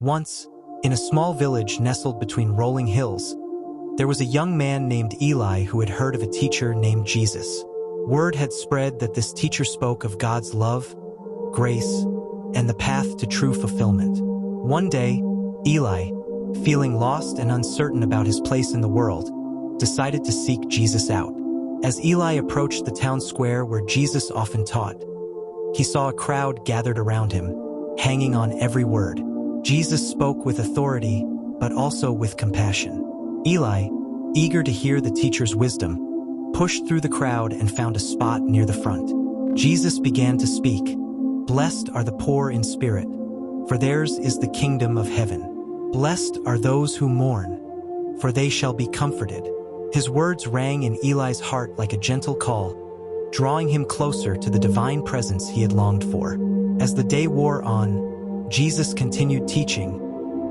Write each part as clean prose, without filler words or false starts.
Once, in a small village nestled between rolling hills, there was a young man named Eli who had heard of a teacher named Jesus. Word had spread that this teacher spoke of God's love, grace, and the path to true fulfillment. One day, Eli, feeling lost and uncertain about his place in the world, decided to seek Jesus out. As Eli approached the town square where Jesus often taught, he saw a crowd gathered around him, hanging on every word. Jesus spoke with authority, but also with compassion. Eli, eager to hear the teacher's wisdom, pushed through the crowd and found a spot near the front. Jesus began to speak, "Blessed are the poor in spirit, for theirs is the kingdom of heaven. Blessed are those who mourn, for they shall be comforted." His words rang in Eli's heart like a gentle call, drawing him closer to the divine presence he had longed for. As the day wore on, Jesus continued teaching,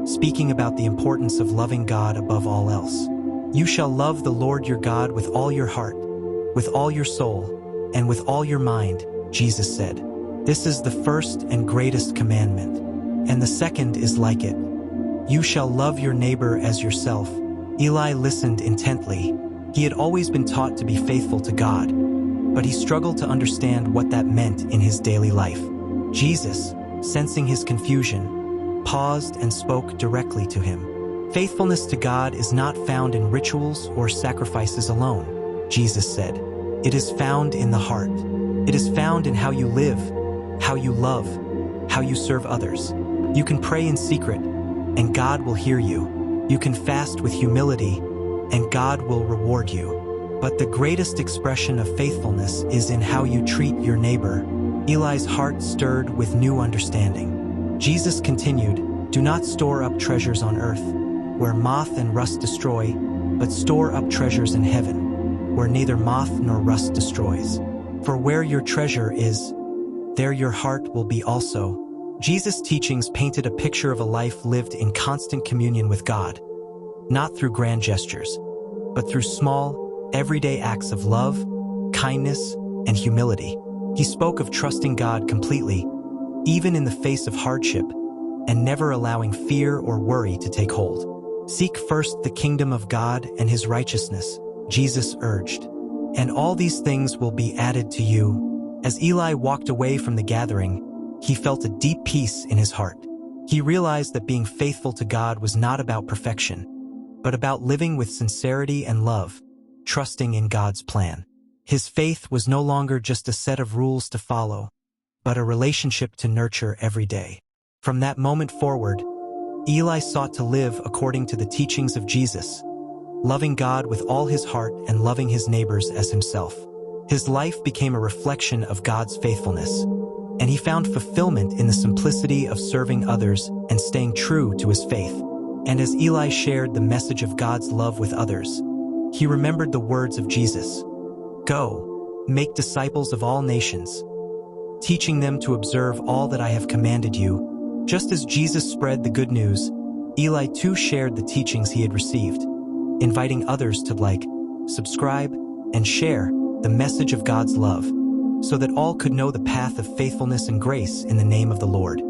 speaking about the importance of loving God above all else. "You shall love the Lord your God with all your heart, with all your soul, and with all your mind," Jesus said. "This is the first and greatest commandment, and the second is like it. You shall love your neighbor as yourself." Eli listened intently. He had always been taught to be faithful to God, but he struggled to understand what that meant in his daily life. Jesus, sensing his confusion, paused and spoke directly to him. "Faithfulness to God is not found in rituals or sacrifices alone," Jesus said. "It is found in the heart. It is found in how you live, how you love, how you serve others. You can pray in secret, and God will hear you. You can fast with humility, and God will reward you. But the greatest expression of faithfulness is in how you treat your neighbor." Eli's heart stirred with new understanding. Jesus continued, "Do not store up treasures on earth, where moth and rust destroy, but store up treasures in heaven, where neither moth nor rust destroys. For where your treasure is, there your heart will be also." Jesus' teachings painted a picture of a life lived in constant communion with God, not through grand gestures, but through small, everyday acts of love, kindness, and humility. He spoke of trusting God completely, even in the face of hardship, and never allowing fear or worry to take hold. "Seek first the kingdom of God and his righteousness," Jesus urged, "and all these things will be added to you." As Eli walked away from the gathering, he felt a deep peace in his heart. He realized that being faithful to God was not about perfection, but about living with sincerity and love, trusting in God's plan. His faith was no longer just a set of rules to follow, but a relationship to nurture every day. From that moment forward, Eli sought to live according to the teachings of Jesus, loving God with all his heart and loving his neighbors as himself. His life became a reflection of God's faithfulness, and he found fulfillment in the simplicity of serving others and staying true to his faith. And as Eli shared the message of God's love with others, he remembered the words of Jesus, "Go, make disciples of all nations, teaching them to observe all that I have commanded you." Just as Jesus spread the good news, Eli too shared the teachings he had received, inviting others to like, subscribe, and share the message of God's love, so that all could know the path of faithfulness and grace in the name of the Lord.